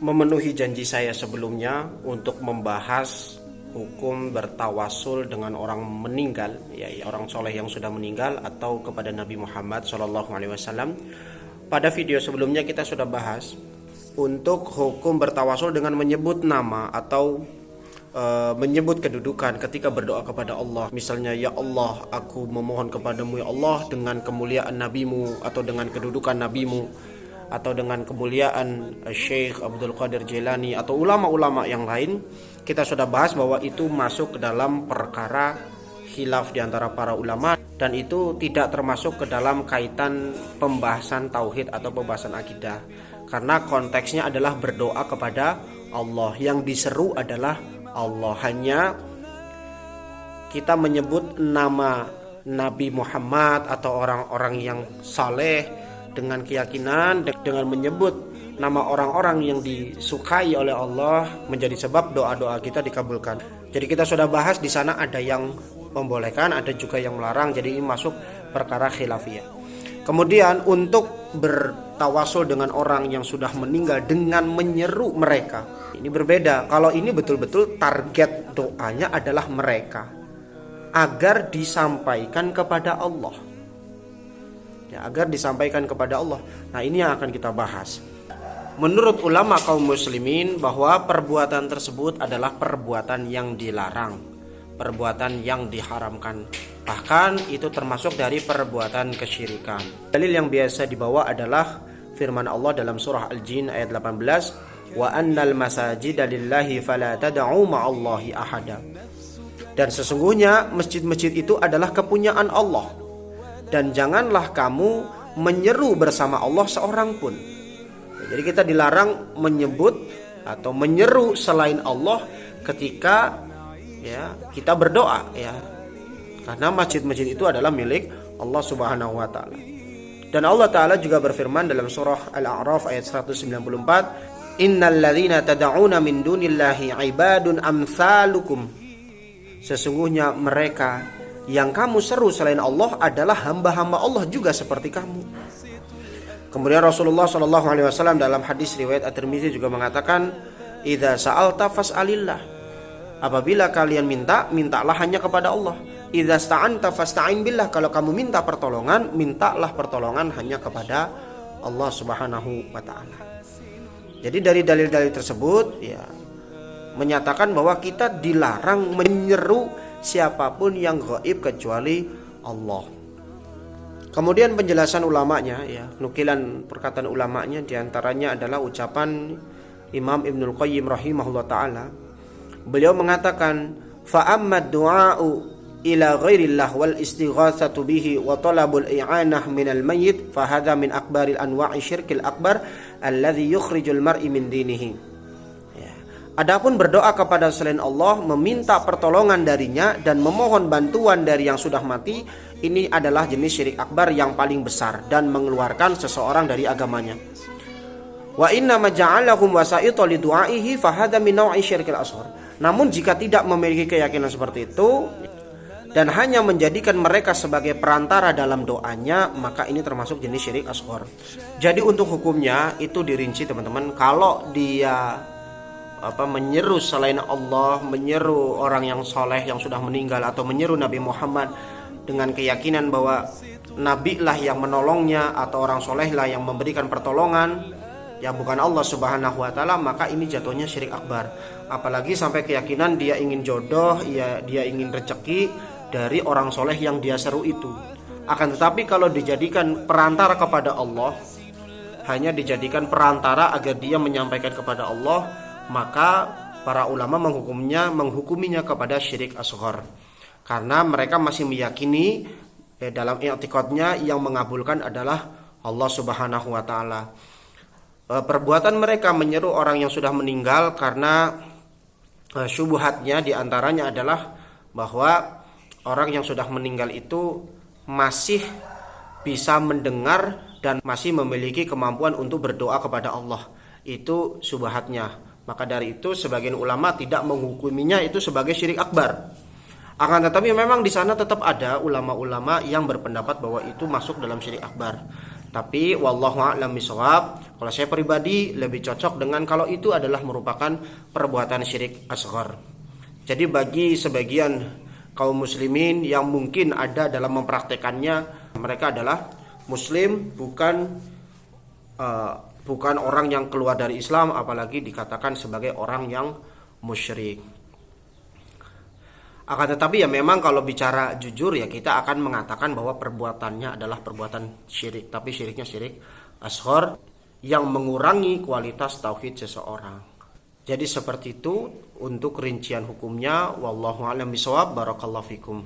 memenuhi janji saya sebelumnya untuk membahas hukum bertawasul dengan orang meninggal, ya orang soleh yang sudah meninggal atau kepada Nabi Muhammad SAW. Pada video sebelumnya kita sudah bahas untuk hukum bertawasul dengan menyebut nama atau menyebut kedudukan ketika berdoa kepada Allah. Misalnya, ya Allah, aku memohon kepadamu ya Allah dengan kemuliaan nabimu, atau dengan kedudukan nabimu, atau dengan kemuliaan Syekh Abdul Qadir Jailani, atau ulama-ulama yang lain. Kita sudah bahas bahwa itu masuk ke dalam perkara khilaf di antara para ulama, dan itu tidak termasuk ke dalam kaitan pembahasan tauhid atau pembahasan akidah, karena konteksnya adalah berdoa kepada Allah. Yang diseru adalah Allah. Hanya kita menyebut nama Nabi Muhammad atau orang-orang yang saleh dengan keyakinan, dengan menyebut nama orang-orang yang disukai oleh Allah menjadi sebab doa-doa kita dikabulkan. Jadi kita sudah bahas di sana ada yang membolehkan, ada juga yang melarang. Jadi ini masuk perkara khilafiyah. Kemudian untuk bertawasul dengan orang yang sudah meninggal dengan menyeru mereka, ini berbeda. Kalau ini betul-betul target doanya adalah mereka agar disampaikan kepada Allah, ya, agar disampaikan kepada Allah. Nah, ini yang akan kita bahas. Menurut ulama kaum muslimin bahwa perbuatan tersebut adalah perbuatan yang dilarang, perbuatan yang diharamkan. Bahkan itu termasuk dari perbuatan kesyirikan. Dalil yang biasa dibawa adalah firman Allah dalam surah Al-Jin ayat 18, wa annal masajida lillahi fala tad'u ma'allahi ahada. Dan sesungguhnya masjid-masjid itu adalah kepunyaan Allah, dan janganlah kamu menyeru bersama Allah seorang pun. Jadi kita dilarang menyebut atau menyeru selain Allah ketika kita berdoa, karena masjid-masjid itu adalah milik Allah Subhanahu wa taala. Dan Allah taala juga berfirman dalam surah Al-A'raf ayat 194, innal ladzina tad'una min dunillahi ibadun amsalukum. Sesungguhnya mereka yang kamu seru selain Allah adalah hamba-hamba Allah juga seperti kamu. Kemudian Rasulullah SAW dalam hadis riwayat At-Tirmidzi juga mengatakan, idza sa'alta fas'alillah. Apabila kalian minta, mintalah hanya kepada Allah. Idza sta'anta fasta'in billah. Kalau kamu minta pertolongan, mintalah pertolongan hanya kepada Allah Subhanahu wa taala. Jadi dari dalil-dalil tersebut menyatakan bahwa kita dilarang menyeru siapapun yang gaib kecuali Allah. Kemudian penjelasan ulamanya, nukilan perkataan ulamanya diantaranya adalah ucapan Imam Ibnul Qayyim rahimahullah ta'ala. Beliau mengatakan, fa'ammad du'a'u ila ghairillah wal istighatsatu bihi wa talabul i'anah minal mayyit fahadha min akbaril anwa'i syirkil akbar alladhi yukhrijul mar'i min dinihi. Adapun berdoa kepada selain Allah, meminta pertolongan darinya dan memohon bantuan dari yang sudah mati, ini adalah jenis syirik akbar yang paling besar dan mengeluarkan seseorang dari agamanya. Wa inna ma ja'alahum wasa'ita li du'aihi fahadha min naw'i syirkil asghar. Namun jika tidak memiliki keyakinan seperti itu dan hanya menjadikan mereka sebagai perantara dalam doanya, maka ini termasuk jenis syirik asghar. Jadi untuk hukumnya itu dirinci teman-teman. Kalau dia menyeru selain Allah, menyeru orang yang soleh yang sudah meninggal, atau menyeru Nabi Muhammad dengan keyakinan bahwa Nabi lah yang menolongnya atau orang soleh lah yang memberikan pertolongan, bukan Allah Subhanahu wa taala, maka ini jatuhnya syirik akbar. Apalagi sampai keyakinan dia ingin jodoh, dia ingin rezeki dari orang soleh yang dia seru itu. Akan tetapi kalau dijadikan perantara kepada Allah, hanya dijadikan perantara agar dia menyampaikan kepada Allah, maka para ulama menghukuminya kepada syirik asghar, karena mereka masih meyakini dalam i'tiqadnya yang mengabulkan adalah Allah Subhanahu wa taala. Perbuatan mereka menyeru orang yang sudah meninggal karena syubhatnya diantaranya adalah bahwa orang yang sudah meninggal itu masih bisa mendengar dan masih memiliki kemampuan untuk berdoa kepada Allah. Itu syubhatnya. Maka dari itu sebagian ulama tidak menghukuminya itu sebagai syirik akbar. Akan tetapi memang di sana tetap ada ulama-ulama yang berpendapat bahwa itu masuk dalam syirik akbar. Tapi wallahu a'lam bishawab, kalau saya pribadi lebih cocok dengan kalau itu adalah merupakan perbuatan syirik asghar. Jadi bagi sebagian kaum muslimin yang mungkin ada dalam mempraktekannya, mereka adalah muslim, bukan orang yang keluar dari Islam, apalagi dikatakan sebagai orang yang musyrik. Akan tetapi ya memang kalau bicara jujur ya kita akan mengatakan bahwa perbuatannya adalah perbuatan syirik, tapi syiriknya syirik asghar yang mengurangi kualitas tauhid seseorang. Jadi seperti itu untuk rincian hukumnya. Wallahu a'lam bishawab. Barakallahu fikum.